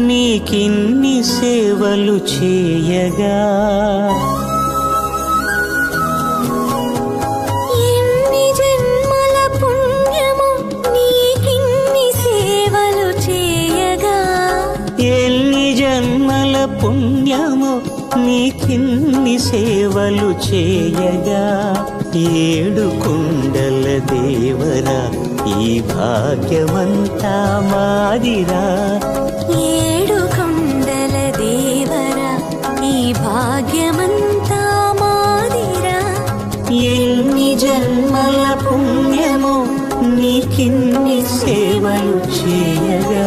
నీకిన్ని సేవలు చేయగా ఎన్ని జన్మల పుణ్యము నీకిన్ని సేవలు చేయగా ఎన్ని జన్మల పుణ్యము నీకిన్ని సేవలు చేయగా ఏడు కుండల దేవరా ఈ భాగ్యమంతా మాదిరా ఏడు కొండల దేవరా ఈ భాగ్యమంతా మాదిరా ఎన్ని జన్మల పుణ్యము నీకిన్ని సేవలు చేయగా